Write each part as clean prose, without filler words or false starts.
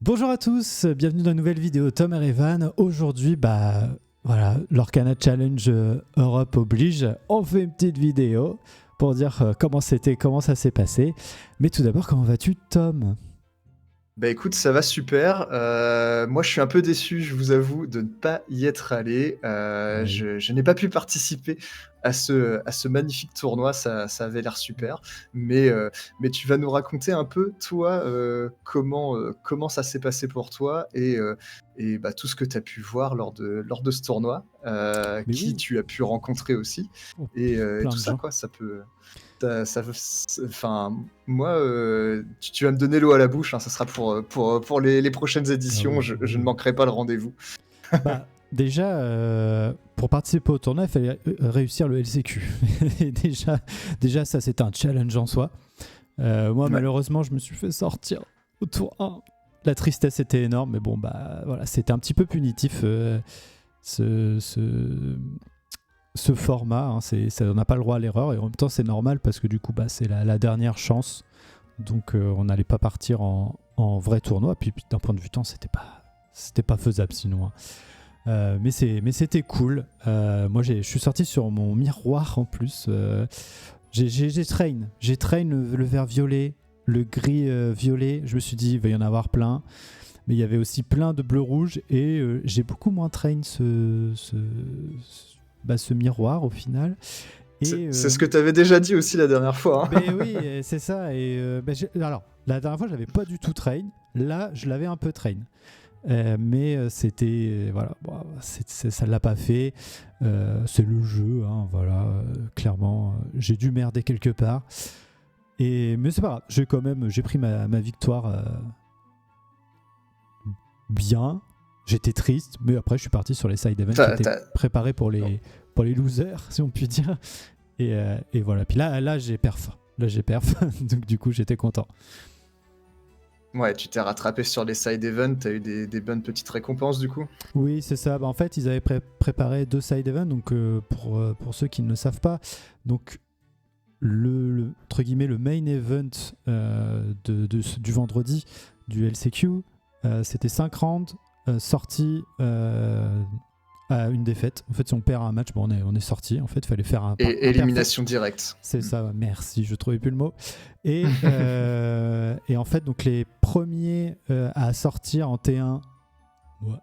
Bonjour à tous, bienvenue dans une nouvelle vidéo Tom et Evan. Aujourd'hui, voilà, l'Orcana Challenge Europe oblige. On fait une petite vidéo pour dire comment ça s'est passé. Mais tout d'abord, comment vas-tu, Tom ? Bah écoute, ça va super. Moi, je suis un peu déçu, je vous avoue, de ne pas y être allé. Oui. Je n'ai pas pu participer à ce magnifique tournoi, ça avait l'air super. Mais tu vas nous raconter un peu, toi, comment ça s'est passé pour toi et bah, tout ce que tu as pu voir lors de ce tournoi, Mais qui oui, tu as pu rencontrer aussi, oh, et plein tout de ça, gens. quoi. Enfin, moi, tu vas me donner l'eau à la bouche, hein, ça sera pour les prochaines Ah éditions, oui, je ne oui. manquerai pas le rendez-vous. Déjà, pour participer au tournoi, il fallait réussir le LCQ. Et déjà, ça, c'était un challenge en soi. Moi, Ouais. malheureusement, je me suis fait sortir au tour 1. La tristesse était énorme, mais bon, voilà, c'était un petit peu punitif ce format. Hein, on n'a pas le droit à l'erreur, et en même temps, c'est normal parce que du coup, c'est la dernière chance. Donc, on n'allait pas partir en vrai tournoi. Puis d'un point de vue temps, c'était pas faisable sinon. Hein. Mais c'était cool. Moi, je suis sorti sur mon miroir en plus. J'ai train le vert violet, le gris violet. Je me suis dit, il va y en avoir plein. Mais il y avait aussi plein de bleu-rouge. Et j'ai beaucoup moins train ce miroir au final. C'est ce que tu avais déjà dit aussi la dernière fois, hein. Ben oui, c'est ça. Alors, la dernière fois, j'avais pas du tout train. Là, je l'avais un peu train. Mais c'était voilà, ça l'a pas fait. C'est le jeu, hein, voilà. Clairement, j'ai dû merder quelque part. Mais c'est pas grave. J'ai pris ma victoire bien. J'étais triste, mais après je suis parti sur les side events qui étaient préparés pour les losers, si on peut dire. Et voilà. Puis là j'ai perf. Donc du coup j'étais content. Ouais, tu t'es rattrapé sur les side events, t'as eu des bonnes petites récompenses du coup. Oui, c'est ça. En fait, ils avaient préparé 2 side events. Donc, pour ceux qui ne le savent pas, donc entre guillemets, le main event du vendredi du LCQ, c'était 5 rounds sortis à une défaite. En fait, si on perd un match, on est sorti. En fait, il fallait faire un élimination directe. C'est ça, merci, je trouvais plus le mot. Et en fait, donc les premiers à sortir en T1, ouais.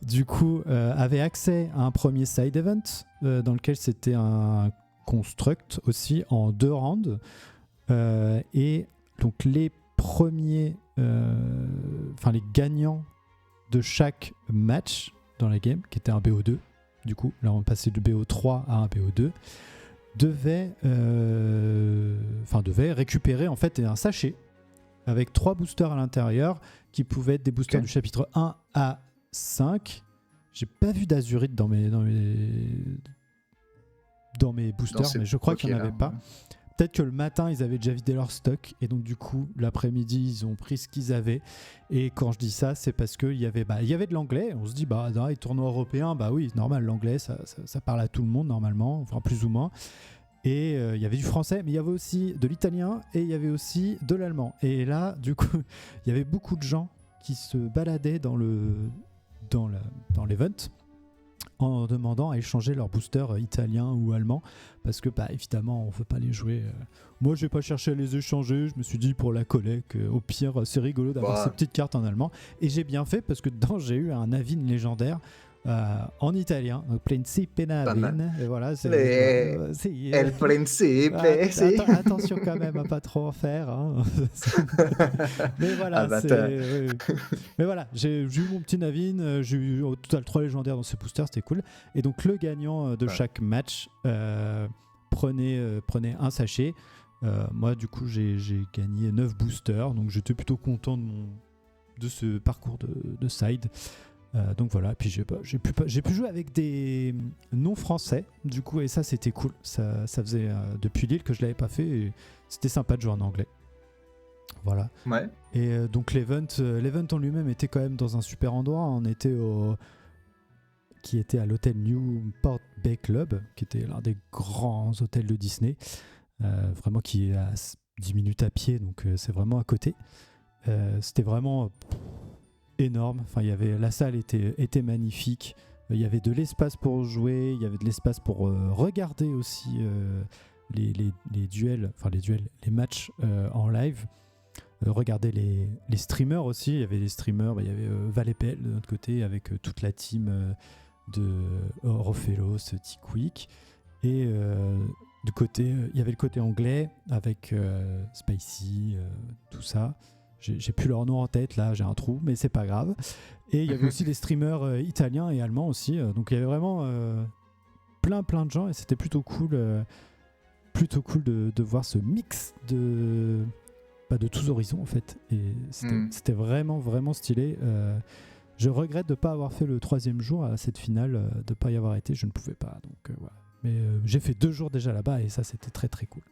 Du coup, avaient accès à un premier side event dans lequel c'était un construct aussi en 2 rounds. Et donc les premiers, les gagnants de chaque match dans la game, qui était un BO2, du coup, là on passait du BO3 à un BO2, devait récupérer en fait un sachet avec 3 boosters à l'intérieur qui pouvaient être des boosters du chapitre 1 à 5. J'ai pas vu d'azurite dans mes boosters, mais je crois qu'il n'y en avait pas. Peut-être que le matin, ils avaient déjà vidé leur stock, et donc du coup, l'après-midi, ils ont pris ce qu'ils avaient. Et quand je dis ça, c'est parce qu'il y avait de l'anglais. On se dit, dans les tournois européens, oui, normal, l'anglais, ça parle à tout le monde, normalement, enfin plus ou moins. Et il y avait du français, mais il y avait aussi de l'italien, et il y avait aussi de l'allemand. Et là, du coup, il y avait beaucoup de gens qui se baladaient dans l'event, en demandant à échanger leur booster italien ou allemand, parce que évidemment on veut pas les jouer. Moi j'ai pas cherché à les échanger, je me suis dit pour la collecte, au pire c'est rigolo d'avoir ces petites cartes en allemand, et j'ai bien fait parce que dedans j'ai eu un Navin légendaire en italien, donc Principe Navin, et voilà, El Principe, attention quand même à pas trop en faire, hein. Mais voilà, mais voilà, j'ai eu mon petit Navin, j'ai eu au total 3 légendaires dans ce booster, c'était cool. Et donc le gagnant de chaque match prenait un sachet. Moi du coup j'ai gagné 9 boosters, donc j'étais plutôt content de ce parcours de side. Donc voilà, puis j'ai pu jouer avec des non français du coup, et ça c'était cool. Ça faisait depuis Lille que je l'avais pas fait, et c'était sympa de jouer en anglais. Voilà. Ouais. Et donc l'event en lui-même était quand même dans un super endroit. On était qui était à l'hôtel Newport Bay Club, qui était l'un des grands hôtels de Disney, vraiment qui est à 10 minutes à pied, donc c'est vraiment à côté. C'était vraiment énorme. Enfin, la salle était magnifique. Il y avait de l'espace pour jouer, il y avait de l'espace pour regarder aussi les duels, les matchs en live. Regarder les streamers aussi. Il y avait des streamers, il y avait Valepel de notre côté avec toute la team de Rofelos, Tickwick. Et du côté, il y avait le côté anglais avec Spicy, tout ça. J'ai plus leur nom en tête, là, j'ai un trou, mais c'est pas grave. Et il y avait aussi des streamers italiens et allemands aussi. Donc il y avait vraiment plein de gens et c'était plutôt cool de voir ce mix de tous horizons en fait. Et c'était vraiment stylé. Je regrette de ne pas avoir fait le 3e jour à cette finale, de ne pas y avoir été. Je ne pouvais pas. Donc voilà. Mais j'ai fait 2 jours déjà là-bas et ça c'était très cool.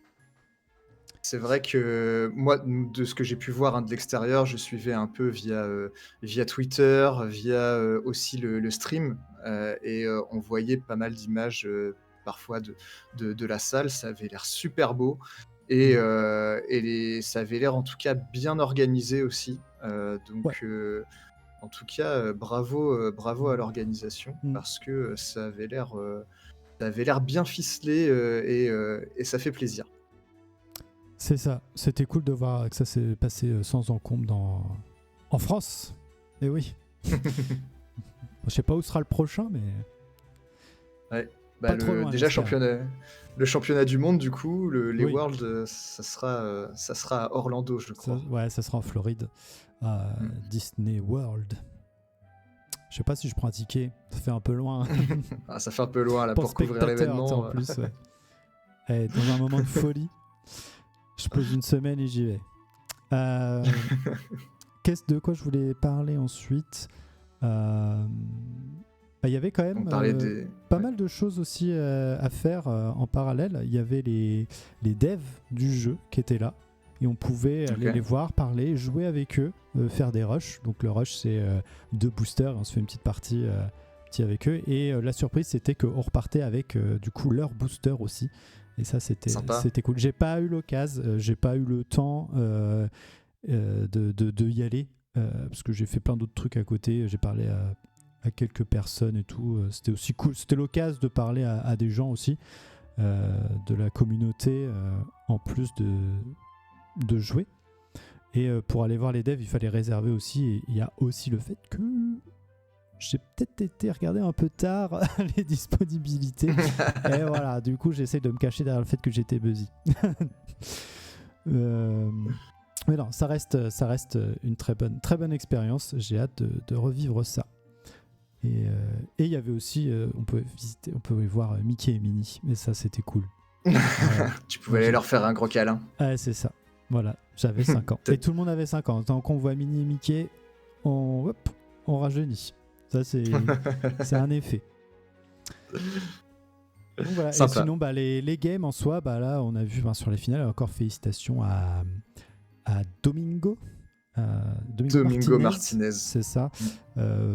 C'est vrai que moi, de ce que j'ai pu voir de l'extérieur, je suivais un peu via Twitter, via aussi le stream, et on voyait pas mal d'images parfois de la salle. Ça avait l'air super beau et ça avait l'air en tout cas bien organisé aussi. Donc en tout cas, bravo à l'organisation parce que ça avait l'air bien ficelé et ça fait plaisir. C'est ça, c'était cool de voir que ça s'est passé sans encombre en France. Et oui. Je sais pas où sera le prochain, mais... Ouais. Déjà, le championnat du monde, du coup, les Worlds, ça sera à Orlando, je crois. Ça sera en Floride, à Disney World. Je sais pas si je prends un ticket, ça fait un peu loin. Ça fait un peu loin là pour couvrir l'événement. En plus, ouais. Dans un moment de folie. Je pose une semaine et j'y vais. De quoi je voulais parler ensuite il y avait quand même pas mal de choses aussi à faire en parallèle. Il y avait les devs du jeu qui étaient là et on pouvait aller les voir, parler, jouer avec eux, faire des rushs. Donc le rush c'est 2 boosters, on se fait une petite partie avec eux et la surprise c'était qu'on repartait avec du coup leur booster aussi. Et ça, c'était cool. J'ai pas eu l'occasion, j'ai pas eu le temps de y aller parce que j'ai fait plein d'autres trucs à côté. J'ai parlé à quelques personnes et tout. C'était aussi cool. C'était l'occasion de parler à des gens aussi de la communauté en plus de jouer. Et pour aller voir les devs, il fallait réserver aussi. Et il y a aussi le fait que j'ai peut-être été regarder un peu tard les disponibilités. Et voilà, du coup, j'essaie de me cacher derrière le fait que j'étais busy. Mais non, ça reste une très bonne expérience. J'ai hâte de revivre ça. Et il y avait aussi, on pouvait voir Mickey et Minnie. Mais ça, c'était cool. Tu pouvais aller leur faire un gros câlin. Ouais, c'est ça. Voilà, j'avais 5 ans. Et tout le monde avait 5 ans. Tant qu'on voit Minnie et Mickey, on rajeunit. Ça, c'est un effet. Donc, voilà. Et sinon, les games en soi, là, on a vu sur les finales, encore félicitations à Domingo. Domingo Martinez. C'est ça.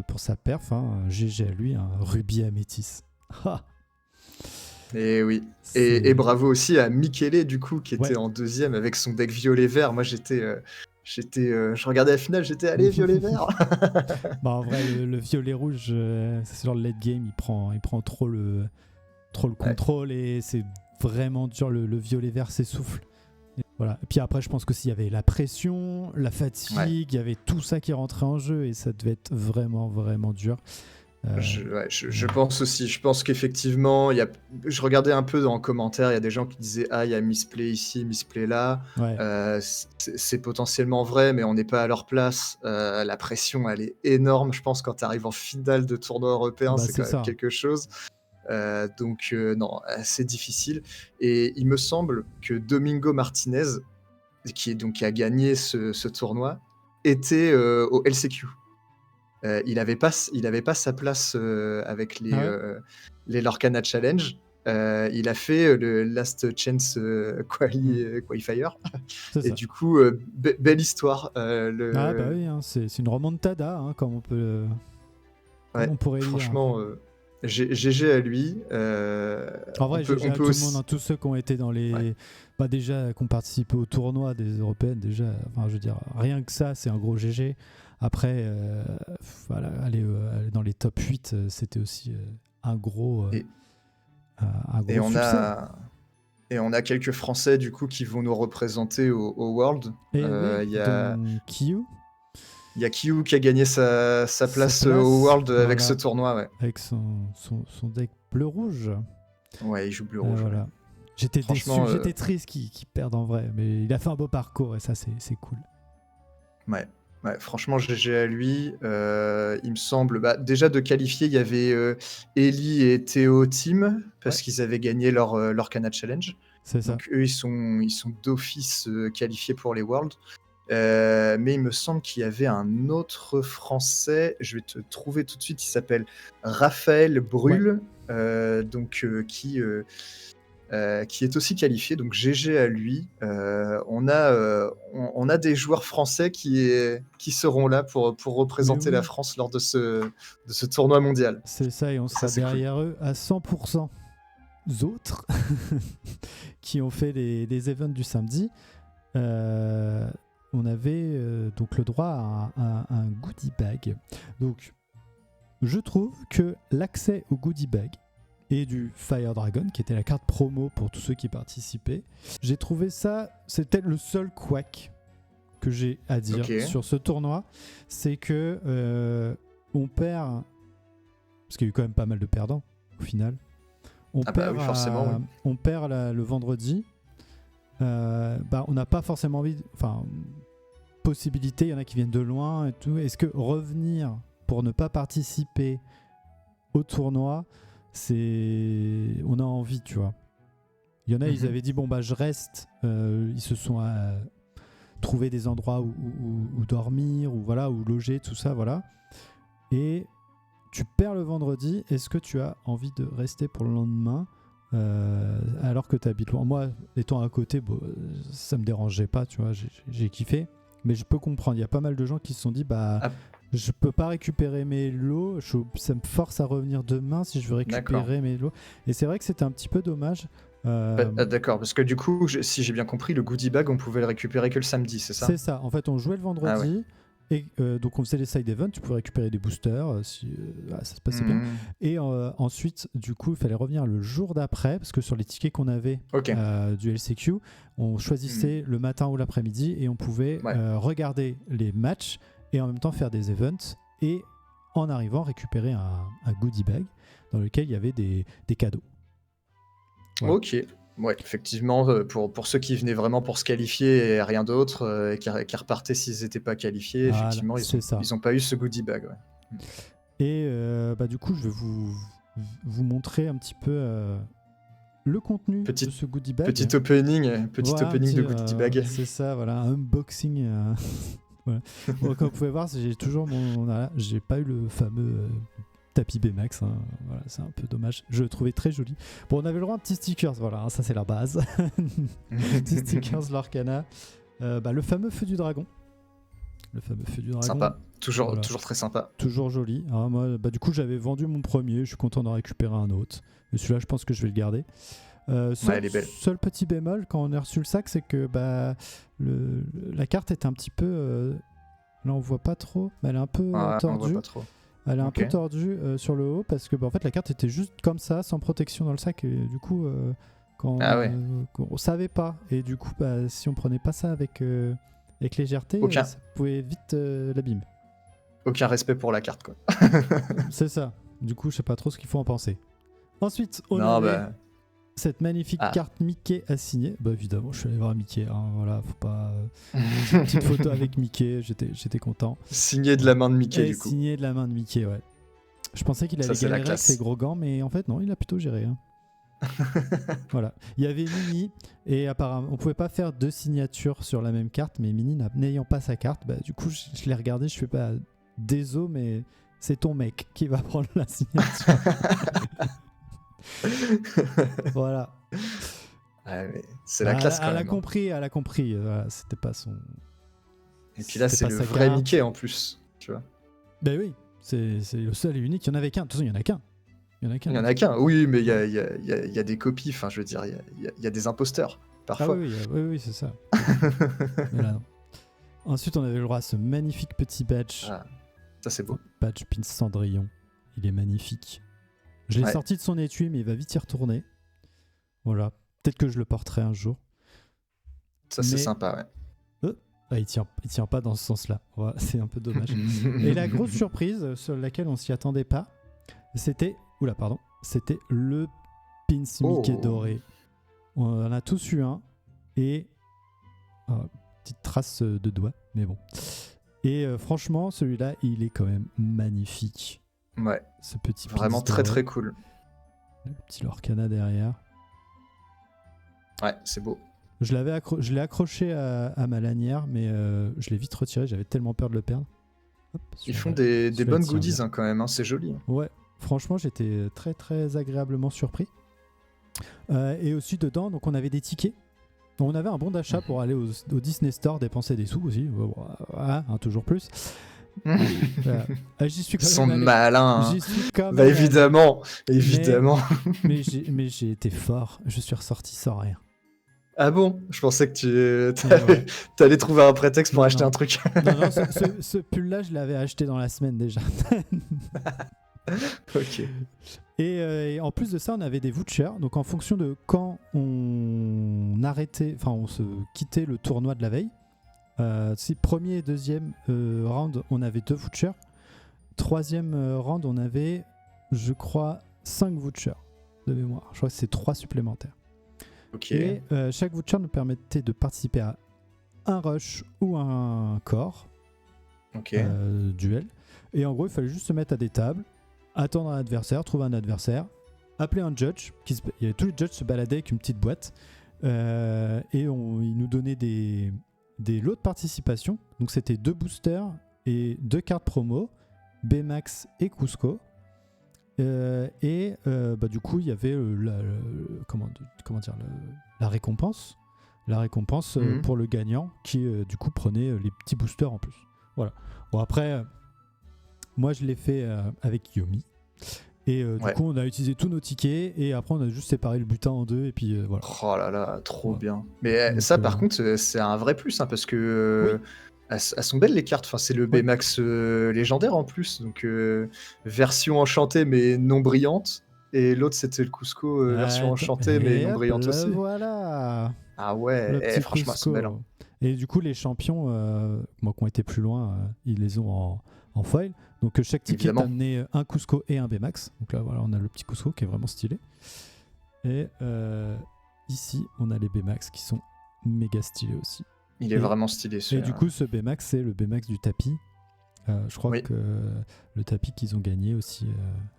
Pour sa perf. GG à lui, un rubis améthyste. Et oui. Et bravo aussi à Michele, du coup, qui était en 2e avec son deck violet-vert. Moi, je regardais la finale, j'étais allé violet-vert. En vrai, le violet-rouge, c'est sur le late game, il prend trop le contrôle et c'est vraiment dur. Le violet-vert s'essouffle. Voilà. Et puis après, je pense que s'il y avait la pression, la fatigue, il y avait tout ça qui rentrait en jeu et ça devait être vraiment, vraiment dur. Je pense aussi. Je pense qu'effectivement, je regardais un peu en commentaire, il y a des gens qui disaient il y a misplay ici, misplay là. C'est potentiellement vrai, mais on n'est pas à leur place. La pression, elle est énorme. Je pense quand tu arrives en finale de tournoi européen, c'est quand même quelque chose. Donc non, c'est difficile. Et il me semble que Domingo Martinez, qui a gagné ce tournoi, était au LCQ. Il avait pas sa place avec les Lorcana Challenge. Il a fait le Last Chance Qualifier. Et du coup, belle histoire. Oui, c'est une remontada, comme on pourrait dire. Franchement, GG à lui. En vrai, GG on à peut tout le aussi... monde, hein, tous ceux qui ont été dans les. Ouais. Bah déjà, qui ont participé au tournoi des européennes, déjà, enfin, je veux dire, rien que ça, c'est un gros GG. Après, voilà, aller dans les top 8, c'était aussi un gros, Et, un et gros on succès. a quelques Français du coup qui vont nous représenter au World. Et oui, Il y a dont Kyu, il y a Kyu qui a gagné sa sa place au World avec ce voilà, tournoi. Ouais, avec son deck bleu-rouge. ouais, il joue bleu-rouge. Ouais. Voilà. J'étais déçu, Franchement, j'étais triste qu'il perde en vrai, mais il a fait un beau parcours et ça, c'est cool. ouais. Ouais, franchement, GG à lui. Il me semble, bah, déjà de qualifier, il y avait Ellie et Théo Team, parce Ouais. qu'ils avaient gagné leur Cana Challenge. C'est ça. Donc eux, ils sont d'office qualifiés pour les Worlds. Mais il me semble qu'il y avait un autre Français, je vais te trouver tout de suite, il s'appelle Raphaël Brûle, qui est aussi qualifié, donc GG à lui. On a des joueurs français qui seront là pour représenter la France lors de ce tournoi mondial. C'est ça, et on sera derrière eux à 100% autres qui ont fait les events du samedi. On avait donc le droit à un goodie bag. Donc, je trouve que l'accès au goodie bag et du Fire Dragon, qui était la carte promo pour tous ceux qui participaient, j'ai trouvé ça, c'était le seul couac que j'ai à dire sur ce tournoi, c'est que on perd, parce qu'il y a eu quand même pas mal de perdants au final. On perd le vendredi. On n'a pas forcément envie, possibilité, il y en a qui viennent de loin et tout. Est-ce que revenir pour ne pas participer au tournoi, on a envie, tu vois. Il y en a, ils avaient dit bon bah je reste, ils se sont trouvé des endroits où dormir, ou voilà, où loger, tout ça, voilà. Et tu perds le vendredi, est-ce que tu as envie de rester pour le lendemain alors que tu habites loin? Moi, étant à côté, ça me dérangeait pas, tu vois, j'ai kiffé. Mais je peux comprendre, il y a pas mal de gens qui se sont dit je peux pas récupérer mes lots, ça me force à revenir demain si je veux récupérer mes lots. Et c'est vrai que c'était un petit peu dommage. D'accord, parce que du coup, si j'ai bien compris, le goodie bag, on pouvait le récupérer que le samedi, c'est ça? C'est ça, en fait on jouait le vendredi. Et donc on faisait les side events, tu pouvais récupérer des boosters si ça se passait bien. Et ensuite, du coup, il fallait revenir le jour d'après, parce que sur les tickets qu'on avait du LCQ, on choisissait le matin ou l'après-midi et on pouvait regarder les matchs et en même temps faire des events et en arrivant récupérer un goodie bag dans lequel il y avait des cadeaux. Voilà. Ok. Ouais, effectivement, pour ceux qui venaient vraiment pour se qualifier et rien d'autre, et qui repartaient s'ils n'étaient pas qualifiés, effectivement, ils n'ont pas eu ce goodie bag. Ouais. Et du coup, je vais vous montrer un petit peu le contenu de ce goodie bag. Petit opening de goodie bag. C'est ça, voilà, un unboxing. Voilà. Bon, comme vous pouvez voir, j'ai pas eu le fameux tapis BMAX, hein. Voilà, c'est un peu dommage. Je le trouvais très joli. Bon, on avait le droit à un petit stickers, voilà, hein, ça c'est la base. Petit stickers Lorcana. Le fameux feu du dragon. Sympa, toujours très sympa. Toujours joli. Alors, moi, du coup, j'avais vendu mon premier, je suis content d'en récupérer un autre. Mais celui-là, je pense que je vais le garder. Seul petit bémol quand on a reçu le sac, c'est que la carte est un petit peu. Là, on voit pas trop, mais elle est un peu tordue. On voit pas trop. Elle est un peu tordue sur le haut parce que en fait la carte était juste comme ça, sans protection dans le sac, et du coup on savait pas, et du coup si on prenait pas ça avec légèreté, ça pouvait vite l'abîmer. Aucun respect pour la carte, quoi. C'est ça. Du coup, je sais pas trop ce qu'il faut en penser. Ensuite, on avait cette magnifique carte Mickey à signer. Évidemment, je suis allé voir Mickey. Hein, voilà, faut pas. Une petite photo avec Mickey, j'étais content. Signé de la main de Mickey, du coup. Signé de la main de Mickey, ouais. Je pensais qu'il allait galérer avec ses gros gants, mais en fait, non, il a plutôt géré. Hein. Voilà. Il y avait Minnie, et apparemment, on pouvait pas faire 2 signatures sur la même carte, mais Minnie n'ayant pas sa carte, du coup, je l'ai regardé, je fais pas désolé, mais c'est ton mec qui va prendre la signature. Voilà. C'est la classe quand même. Elle a compris. Voilà, c'était pas son. Et puis là, c'est le vrai Mickey en plus, tu vois. Ben oui, c'est le seul et unique. Il y en avait qu'un. De toute façon, il y en a qu'un. Il y en a Il qu'un. y en a qu'un. Oui, mais il y a des copies. Enfin, je veux dire, il y a des imposteurs Ah parfois. oui, c'est ça. Mais là, non. Ensuite, on avait le droit à ce magnifique petit badge. Ah, ça c'est beau. Badge Pin Cendrillon. Il est magnifique. Je l'ai Ouais. sorti de son étui, mais il va vite y retourner. Voilà. Peut-être que je le porterai un jour. Ça c'est Mais- sympa, Ah, il tient pas dans ce sens-là. Ouais, c'est un peu dommage. Et la grosse surprise sur laquelle on s'y attendait pas, c'était c'était le pins Mickey Oh. doré. On en a tous eu un et petite trace de doigt, mais bon. Et franchement, celui-là, il est quand même magnifique. Ouais, Ce petit pins vraiment très doré. très cool. Le petit Lorcana derrière. Ouais, c'est beau. Je l'ai accroché à ma lanière, mais je l'ai vite retiré. J'avais tellement peur de le perdre. Hop, Ils celui-là, font des celui-là, bonnes il tient goodies bien. quand même, hein, c'est joli. Ouais, franchement, j'étais très très agréablement surpris. Et aussi dedans, donc on avait des tickets. On avait un bon d'achat pour aller au Disney Store dépenser des sous aussi. Voilà, toujours plus. Voilà. J'y suis Ils quand sont même allé. malins. Hein. J'y suis quand même Bah allé. évidemment. Mais j'ai été fort. Je suis ressorti sans rien. Ah bon? Je pensais que Ouais. t'allais trouver un prétexte pour Non, acheter non. un truc. Non, ce pull-là, je l'avais acheté dans la semaine déjà. Ok. Et en plus de ça, on avait des vouchers. Donc en fonction de quand on se quittait le tournoi de la veille, si premier et deuxième round, on avait 2 vouchers. Troisième round, on avait, je crois, 5 vouchers de mémoire. Je crois que c'est 3 supplémentaires. Ok. Et chaque voucher nous permettait de participer à un rush ou un core Ok. duel. Et en gros, il fallait juste se mettre à des tables, attendre un adversaire, trouver un adversaire, appeler un judge. Il y avait tous les judges se baladaient avec une petite boîte. Et ils nous donnaient des lots de participation. Donc c'était 2 boosters et 2 cartes promo, Baymax et Cusco. Du coup, il y avait la récompense. La récompense Mhm. pour le gagnant qui, du coup, prenait les petits boosters en plus. Voilà. Bon, après, moi, je l'ai fait avec Yomi. Et du coup, on a utilisé tous nos tickets. Et après, on a juste séparé le butin en 2. Et puis, voilà. Oh là là, trop Ouais. bien. Mais Donc, ça, par contre, c'est un vrai plus, hein, parce que elles sont belles les cartes. Enfin, c'est le Baymax légendaire en plus, donc version enchantée mais non brillante. Et l'autre, c'était le Cusco version enchantée mais non brillante aussi. Voilà. Ah ouais, Le petit franchement, Cusco. c'est belle. Hein. Et du coup, les champions, moi qui ont été plus loin, ils les ont en foil. Donc chaque ticket Évidemment. a amené un Cusco et un Baymax. Donc là, voilà, on a le petit Cusco qui est vraiment stylé. Et ici, on a les Baymax qui sont méga stylés aussi. Il est vraiment stylé. Et du coup, ce Baymax, c'est le Baymax du tapis. Je crois que le tapis qu'ils ont gagné aussi,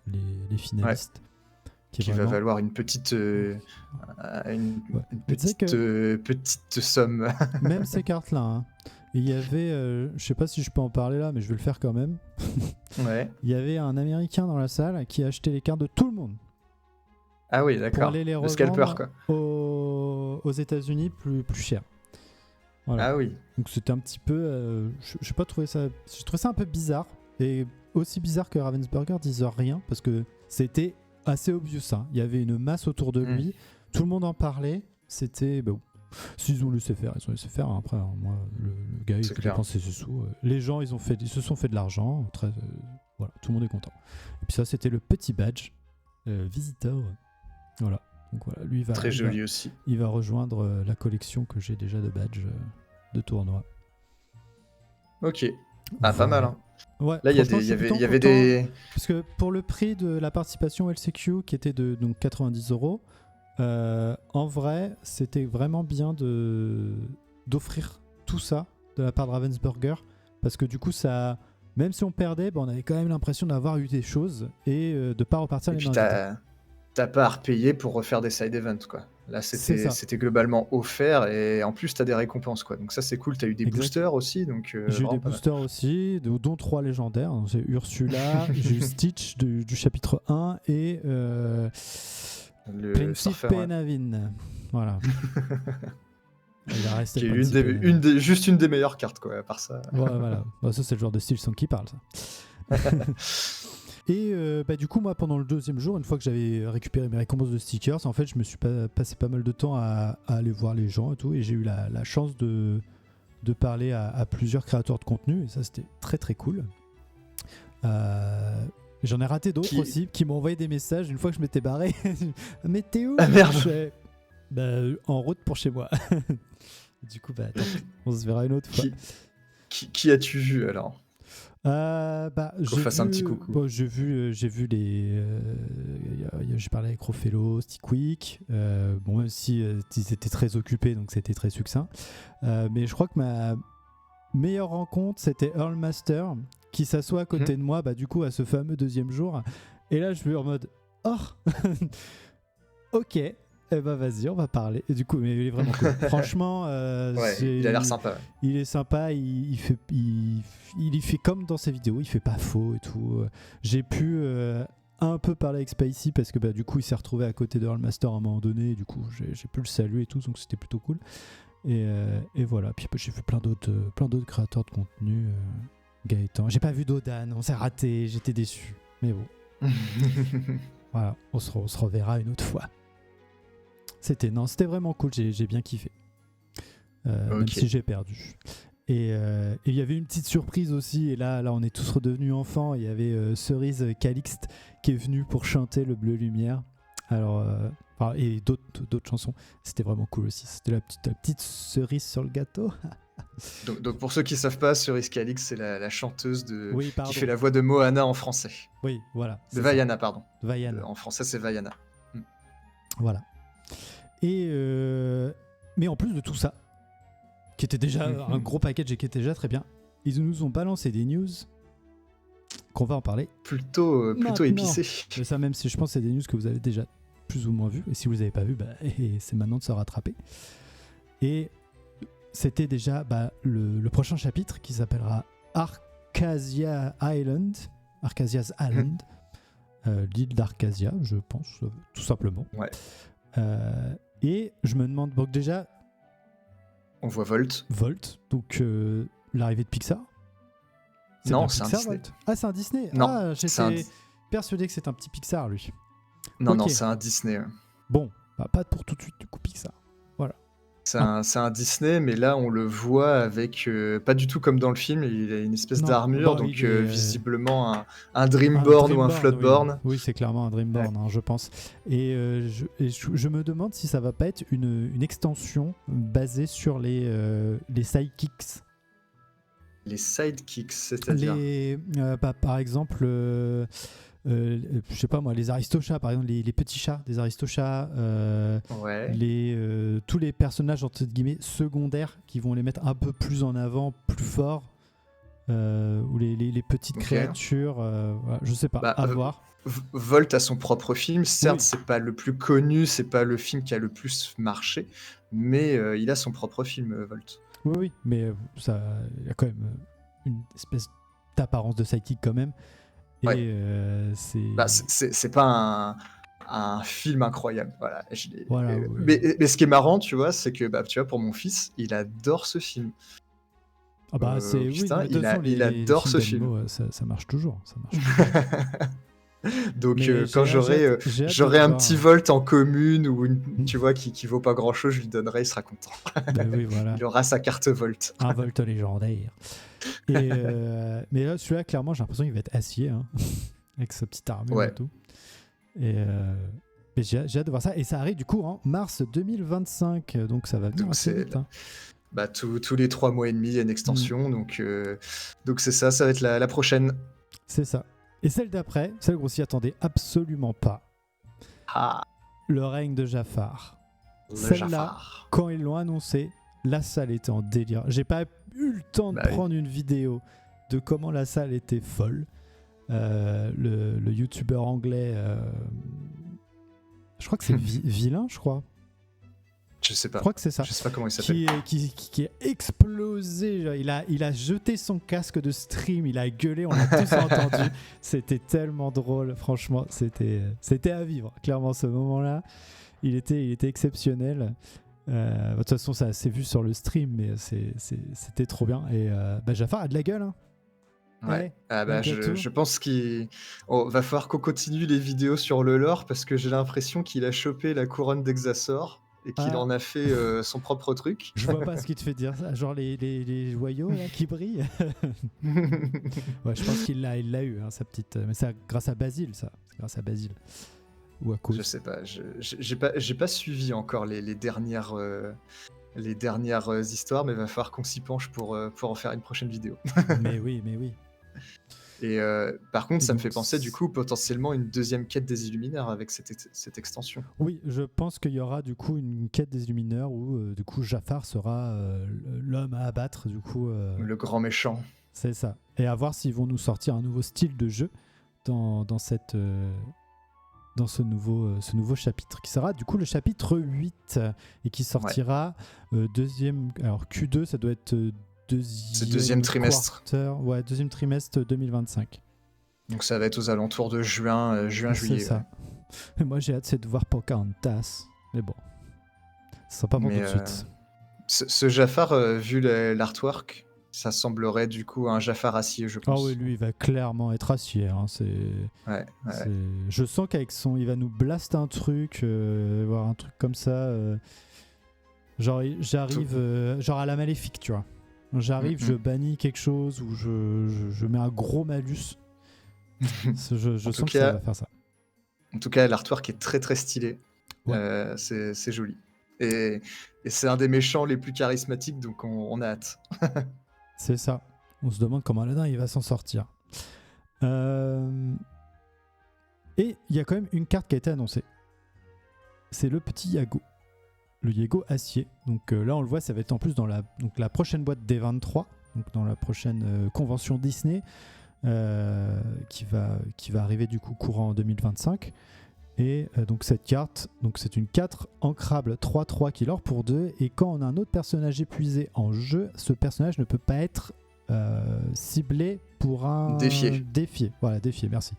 les finalistes. Qui va valoir une petite, petite somme. Même ces cartes-là. Hein. Et il y avait, je sais pas si je peux en parler là, mais je vais le faire quand même. Ouais. Il y avait un Américain dans la salle qui a acheté les cartes de tout le monde. Ah oui, d'accord. Pour aller les le scalper, quoi. aux États-Unis plus cher. Voilà. Ah oui. Donc c'était un petit peu, j'ai pas trouvé ça, j'ai trouvé ça un peu bizarre et aussi bizarre que Ravensburger disent rien parce que c'était assez obvious ça. Il y avait une masse autour de lui, tout le monde en parlait. C'était bon. S'ils ont laissé faire, ils ont laissé faire. Après, moi, le gars, il a dépensé ses sous. Les gens, ils se sont fait de l'argent. Voilà, tout le monde est content. Et puis ça, c'était le petit badge visiteur. Voilà. Donc voilà, lui très joli aussi. Il va rejoindre la collection que j'ai déjà de badges de tournoi. Ok. Ah, pas mal. Hein. Ouais, là, il y avait des. Parce que pour le prix de la participation au LCQ qui était de donc 90€, en vrai, c'était vraiment bien d'offrir tout ça de la part de Ravensburger. Parce que du coup, ça, même si on perdait, on avait quand même l'impression d'avoir eu des choses et de ne pas repartir les mains vides. T'as pas à repayer pour refaire des side events, quoi. Là, c'était globalement offert et en plus, t'as des récompenses, quoi. Donc ça, c'est cool. T'as eu des boosters aussi. J'ai eu des boosters aussi, dont 3 légendaires. J'ai Ursula, j'ai eu Stitch du chapitre 1 et Plaintive Penavin. Voilà. Il va rester juste une des meilleures cartes, quoi, à part ça. Ouais, voilà. Bah, ça, c'est le genre de style sans qui parle, ça. Et du coup, moi, pendant le 2e jour, une fois que j'avais récupéré mes récompenses de stickers, en fait, je me suis passé pas mal de temps à aller voir les gens et tout, et j'ai eu la chance de parler à plusieurs créateurs de contenu, et ça, c'était très très cool. J'en ai raté d'autres aussi qui m'ont envoyé des messages une fois que je m'étais barré. Mais t'es où? Ah merde. En route pour chez moi. Du coup, on se verra une autre fois. Qui as-tu vu alors? Qu'on fasse un petit coucou. Bon, j'ai vu les. J'ai parlé avec Rofello, Stickweek. Même si ils étaient très occupés, donc c'était très succinct. Mais je crois que ma meilleure rencontre, c'était Earl Master, qui s'assoit à côté de moi, du coup, à ce fameux 2e jour. Et là, je suis en mode, ok. Vas-y, on va parler. Et du coup, mais il est vraiment cool. Franchement, il a l'air sympa. Ouais. Il est sympa. Il fait comme dans ses vidéos. Il fait pas faux et tout. J'ai pu un peu parler avec Spicy parce que du coup, il s'est retrouvé à côté de Earl Master à un moment donné. Et du coup, j'ai pu le saluer et tout, donc c'était plutôt cool. Et voilà. Puis j'ai vu plein d'autres créateurs de contenu. Gaëtan. J'ai pas vu Dodan. On s'est raté. J'étais déçu. Mais bon. Voilà. On se reverra une autre fois. C'était vraiment cool, j'ai bien kiffé. Même si j'ai perdu. Et il y avait une petite surprise aussi, et là on est tous redevenus enfants. Il y avait Cerise Calixte qui est venue pour chanter le Bleu Lumière. Alors, et d'autres chansons. C'était vraiment cool aussi. C'était la petite cerise sur le gâteau. donc pour ceux qui ne savent pas, Cerise Calixte, c'est la chanteuse qui fait la voix de Moana en français. Oui, voilà. De Vaiana, pardon. Vaiana. En français, c'est Vaiana. Voilà. Et mais en plus de tout ça, qui était déjà un gros package et qui était déjà très bien, ils nous ont balancé des news qu'on va en parler. Plutôt épicé. Mais ça, même si je pense que c'est des news que vous avez déjà plus ou moins vues, et si vous n'avez pas vu, c'est maintenant de se rattraper. Et c'était déjà le prochain chapitre qui s'appellera Arcasia's Island, l'île d'Arcasia, je pense, tout simplement. Ouais. Et je me demande, donc déjà... On voit Volt, donc l'arrivée de Pixar. Non, c'est un Disney. Volt. Ah, c'est un Disney. Non, j'étais persuadé que c'était un petit Pixar, lui. Non, c'est un Disney. Bon, pas pour tout de suite, du coup, Pixar. Voilà. C'est un Disney, mais là, on le voit avec... pas du tout comme dans le film, il a une espèce d'armure, donc visiblement un Dreamborn ou un Floatborn. Oui, c'est clairement un Dreamborn, je pense. Et je me demande si ça va pas être une extension basée sur les sidekicks. Les sidekicks, c'est-à-dire par exemple... je sais pas moi, les Aristochats par exemple, les petits chats des Aristochats, tous les personnages entre guillemets secondaires qui vont les mettre un peu plus en avant, plus fort, ou les petites créatures, voilà, je sais pas, à voir. Volt a son propre film, certes c'est pas le plus connu, c'est pas le film qui a le plus marché, mais il a son propre film, Volt. Oui, mais ça, il y a quand même une espèce d'apparence de sidekick quand même. Et c'est pas un film incroyable, voilà. Oui. Mais ce qui est marrant, tu vois, c'est que tu vois, pour mon fils, il adore ce film. Il adore ce film. Ça marche toujours. Donc quand j'aurai un petit Volt en commune ou tu vois qui vaut pas grand chose, je lui donnerai, il sera content. Oui, voilà. Il aura sa carte Volt. Un Volt légendaire. Mais là, celui-là, clairement, j'ai l'impression qu'il va être acier, avec sa petite armure et tout. Mais j'ai hâte de voir ça. Et ça arrive du coup en mars 2025, donc ça va venir assez vite. Tous les 3 mois et demi, il y a une extension, donc c'est ça va être la prochaine. C'est ça. Et celle d'après, celle qu'on s'y attendait absolument pas. Le règne de Jafar. Celle-là, quand ils l'ont annoncé, la salle était en délire. J'ai pas eu le temps de prendre une vidéo de comment la salle était folle. Le youtubeur anglais, je crois que c'est Vilain, je crois. Je sais pas. Je crois que c'est ça. Je sais pas comment il s'appelle. Qui a explosé. Genre, il a jeté son casque de stream, il a gueulé, on l'a tous entendu. C'était tellement drôle, franchement. C'était à vivre, clairement, ce moment-là. Il était exceptionnel. De toute façon, ça s'est vu sur le stream, mais c'était trop bien. Et Jafar a de la gueule. Ouais. Ah un bah, je gâteau. je pense qu'il va falloir qu'on continue les vidéos sur le lore parce que j'ai l'impression qu'il a chopé la couronne d'Exasor et qu'il Ah, en a fait, son propre truc. je vois pas ce qui te fait dire ça. Genre les joyaux là qui brillent. Ouais, je pense il l'a eu, hein, sa petite. Mais c'est grâce à Basile, ça. C'est grâce à Basile. Ou à Je cause. sais pas, j'ai pas suivi encore les dernières, histoires, mais va falloir qu'on s'y penche pour en faire une prochaine vidéo. Mais oui, mais oui. Et par contre, Et ça me donc, fait penser du coup potentiellement une deuxième quête des Illuminaires avec cette extension. oui, je pense qu'il y aura du coup une quête des Illumineurs où du coup Jafar sera l'homme à abattre. Du coup, Le grand méchant. c'est ça. Et à voir s'ils vont nous sortir un nouveau style de jeu dans cette. Dans ce nouveau chapitre, qui sera du coup le chapitre 8 et qui Ouais, sortira deuxième. Alors Q2, ça doit être c'est deuxième trimestre. ouais, deuxième trimestre 2025. Donc ça va être aux alentours de juin, C'est juillet. ça. Ouais. Et moi j'ai hâte c'est de voir Pocahontas. Mais bon, ce sera pas pour Mais tout de suite. ce Jafar, vu l'artwork, ça semblerait du coup un Jafar acier, je Ah oui, pense. lui il va clairement être acier. Hein. Ouais, ouais. Je sens qu'avec il va nous blast un truc, voir un truc comme ça. Genre j'arrive, genre à la maléfique, tu vois. J'arrive, je bannis quelque chose ou je mets un gros malus. Je sens que ça va faire ça. En tout cas, l'artwork est très très stylé. Ouais. C'est joli. Et c'est un des méchants les plus charismatiques, donc on a hâte. C'est ça. On se demande comment Aladdin il va s'en sortir. Et il y a quand même une carte qui a été annoncée. C'est le petit Yago. Le Yago acier. Donc là, on le voit, ça va être en plus dans la prochaine boîte D23, donc dans la prochaine convention Disney, qui va arriver du coup courant en 2025. Et donc cette carte, donc c'est une 4 ancrable 3-3 qui l'or pour 2. Et quand on a un autre personnage épuisé en jeu, ce personnage ne peut pas être ciblé pour un défié. Voilà, défié, merci.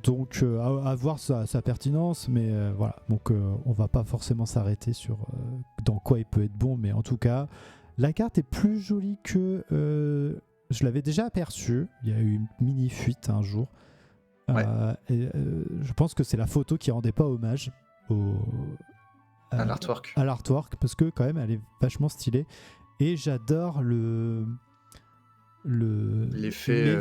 Donc à voir sa pertinence, mais voilà. Donc on va pas forcément s'arrêter sur dans quoi il peut être bon, mais en tout cas, la carte est plus jolie que je l'avais déjà aperçue. Il y a eu une mini fuite un jour. Ouais. Je pense que c'est la photo qui rendait pas hommage À l'artwork. À l'artwork, parce que quand même elle est vachement stylée. Et j'adore l'effet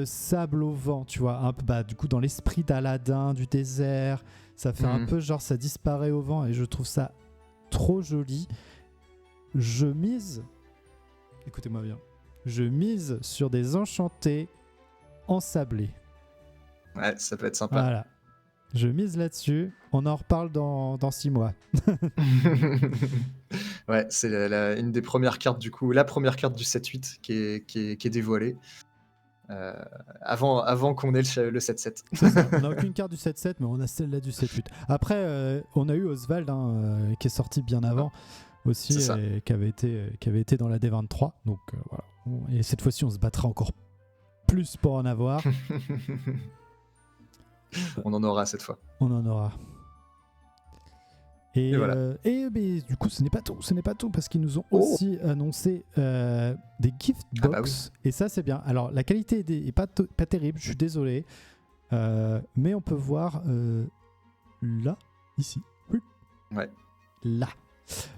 sable au vent, tu vois, un peu, bah, du coup dans l'esprit d'Aladin du désert, ça fait un peu genre ça disparaît au vent et je trouve ça trop joli. Écoutez-moi bien, je mise sur des enchantés ensablés. Ouais, ça peut être sympa. Voilà, je mise là-dessus, on en reparle dans 6 mois. Ouais, c'est une des premières cartes du coup, la première carte du 7-8 qui est dévoilée. Avant qu'on ait le 7-7. On n'a aucune carte du 7-7, mais on a celle-là du 7-8. Après, on a eu Oswald qui est sorti bien avant aussi, et qui avait été dans la D23. Donc voilà. Et cette fois-ci, on se battra encore plus pour en avoir. On en aura cette fois. On en aura. Et voilà. Mais du coup, ce n'est pas tout, parce qu'ils nous ont aussi annoncé des gift box. Ah bah oui. Et ça, c'est bien. Alors, la qualité est pas terrible, je suis désolé. Mais on peut voir là, ici. Ouais. Là.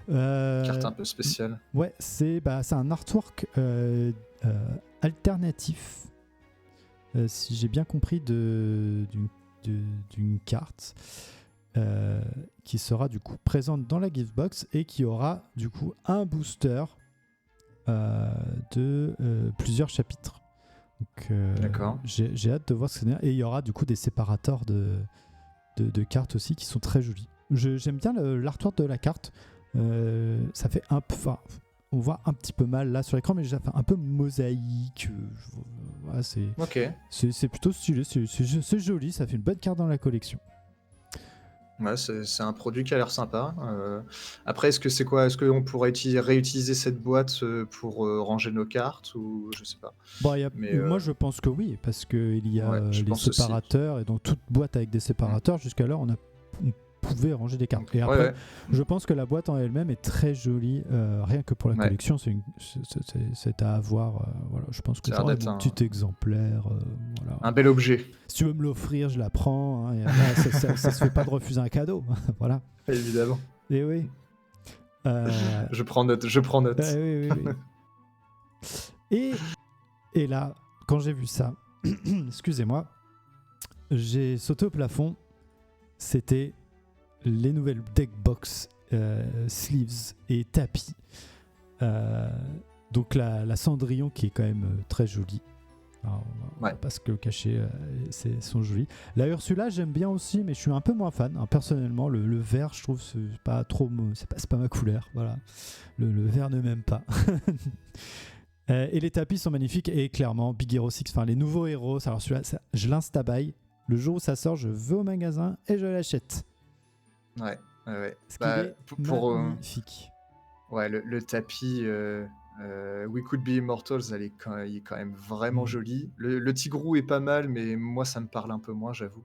Carte un peu spéciale. Ouais, c'est un artwork alternatif, si j'ai bien compris, d'une carte. Qui sera du coup présente dans la gift box et qui aura du coup un booster de plusieurs chapitres. Donc, D'accord. J'ai hâte de voir ce que c'est. Et il y aura du coup des séparateurs de cartes aussi qui sont très jolis. J'aime bien l'artwork de la carte. Ça fait un peu, on voit un petit peu mal là sur l'écran, mais déjà fait un peu mosaïque. Voilà, c'est plutôt stylé, c'est joli, ça fait une bonne carte dans la collection. Ouais, c'est un produit qui a l'air sympa. Après, est-ce que c'est quoi? Est-ce qu'on pourrait réutiliser cette boîte pour ranger nos cartes ou je sais pas. Bon, moi, je pense que oui, parce qu'il y a les séparateurs, et dans toute boîte avec des séparateurs, jusqu'à là, on pouvez ranger des cartes. Et Ouais, après, ouais. je pense que la boîte en elle-même est très jolie, rien que pour la Ouais. collection, c'est à avoir. Voilà, je pense que Ça a l'air j'aurai d'être mon petit exemplaire. Voilà. un bel objet, Si tu veux me l'offrir, je la prends. Hein, et là, ça se fait pas de refuser un cadeau. Voilà. évidemment. Et oui. Je prends note. Oui, oui, oui. Et là, quand j'ai vu ça, excusez-moi, j'ai sauté au plafond. C'était les nouvelles deck box, sleeves et tapis. Donc la Cendrillon qui est quand même très jolie. Alors, on va pas se le cacher, sont jolies. La Ursula j'aime bien aussi, mais je suis un peu moins fan. Hein. Personnellement, le vert, je trouve c'est pas trop, c'est pas ma couleur. Voilà, le vert ne m'aime pas. Et les tapis sont magnifiques et clairement Big Hero 6, enfin les nouveaux héros. Alors celui-là, je l'insta-buy. Le jour où ça sort, je vais au magasin et je l'achète. Ouais. Ce qui est magnifique. Ouais, le tapis We Could Be Immortals, il est quand même vraiment joli. Le Tigrou est pas mal, mais moi ça me parle un peu moins, j'avoue.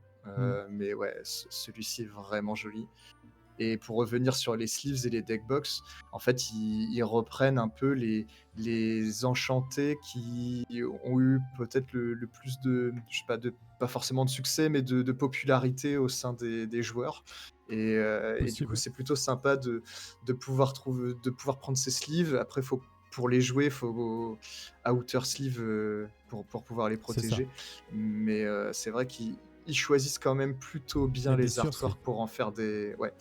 Mais ouais, celui-ci est vraiment joli. Et pour revenir sur les sleeves et les deckbox, en fait, ils reprennent un peu les enchantés qui ont eu peut-être le plus de, je sais pas, pas forcément de succès, mais de popularité au sein des joueurs. Et du coup, c'est plutôt sympa de pouvoir prendre ces sleeves. Après, pour les jouer, il faut outer sleeve pour pouvoir les protéger. Mais c'est vrai qu'ils choisissent quand même plutôt bien les artworks pour en faire des... Ouais.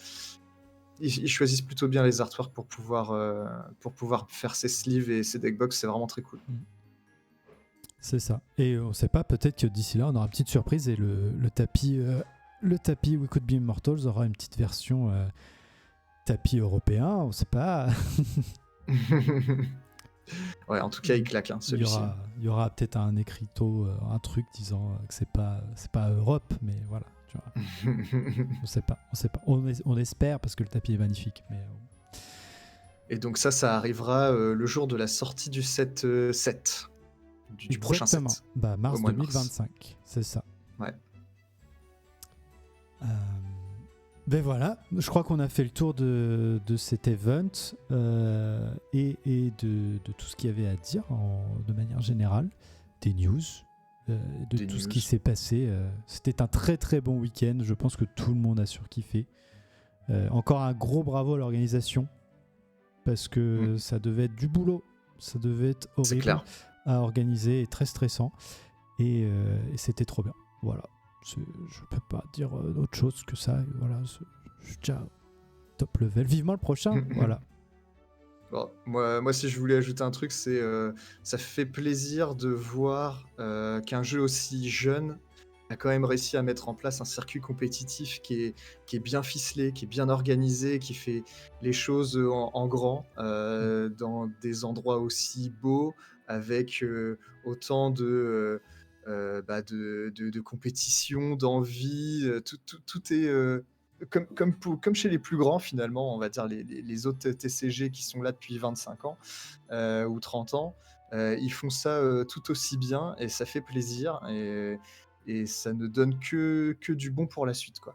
Ils choisissent plutôt bien les artworks pour pouvoir faire ces sleeves et ces deckbox, c'est vraiment très cool. C'est ça. Et on sait pas, peut-être que d'ici là, on aura une petite surprise et le tapis We Could Be Immortals aura une petite version tapis européen, on sait pas. Ouais, en tout cas, il claque, hein, celui-ci. Il y aura peut-être un écriteau, un truc disant que c'est pas Europe, mais voilà. Tu vois. On sait pas. On espère parce que le tapis est magnifique. Mais Et donc ça arrivera le jour de la sortie du set 7. Du prochain set. Bah, mars 2025, c'est ça. Ouais. Ben voilà, je crois qu'on a fait le tour de cet event et de tout ce qu'il y avait à dire de manière générale, des news, ce qui s'est passé. C'était un très très bon week-end, je pense que tout le monde a surkiffé. Encore un gros bravo à l'organisation, parce que ça devait être du boulot, ça devait être horrible à organiser et très stressant, et c'était trop bien. Voilà. Je peux pas dire autre chose que ça. Voilà, je suis déjà top level. Vivement le prochain. Voilà. Bon, moi, si je voulais ajouter un truc, c'est ça fait plaisir de voir qu'un jeu aussi jeune a quand même réussi à mettre en place un circuit compétitif qui est bien ficelé, qui est bien organisé, qui fait les choses en grand, dans des endroits aussi beaux, avec autant de compétition, d'envie, tout est comme chez les plus grands finalement, on va dire les autres TCG qui sont là depuis 25 ans ou 30 ans, ils font ça tout aussi bien et ça fait plaisir et ça ne donne que du bon pour la suite, quoi.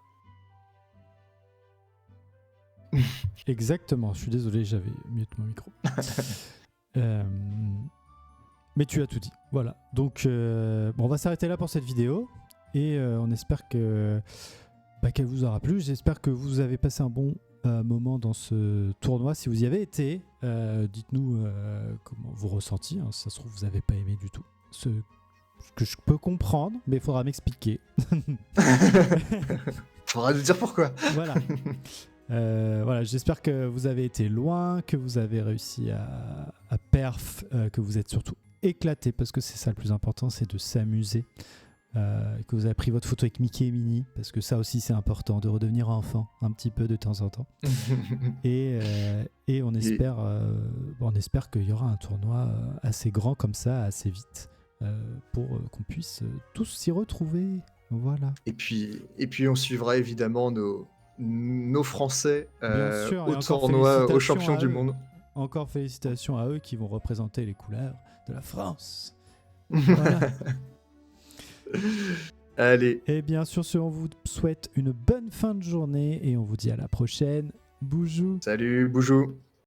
Exactement, je suis désolé, j'avais mute mon micro. Mais tu as tout dit, voilà. Donc, on va s'arrêter là pour cette vidéo et on espère qu'elle vous aura plu. J'espère que vous avez passé un bon moment dans ce tournoi. Si vous y avez été, dites-nous comment vous ressentiez. Hein. Si ça se trouve, vous n'avez pas aimé du tout. Ce que je peux comprendre, mais il faudra m'expliquer. Faudra nous dire pourquoi. Voilà. Voilà, j'espère que vous avez été loin, que vous avez réussi à perf, que vous êtes surtout éclaté, parce que c'est ça le plus important, c'est de s'amuser, que vous avez pris votre photo avec Mickey et Minnie, parce que ça aussi c'est important, de redevenir enfant un petit peu de temps en temps. Et on espère qu'il y aura un tournoi assez grand comme ça, assez vite, pour qu'on puisse tous s'y retrouver. Voilà. Et puis on suivra évidemment nos Français sûr, au tournoi, aux champions du monde. Encore félicitations à eux qui vont représenter les couleurs de la France. Voilà. Allez, Et bien sur ce, on vous souhaite une bonne fin de journée et on vous dit à la prochaine. Boujou. salut, boujou.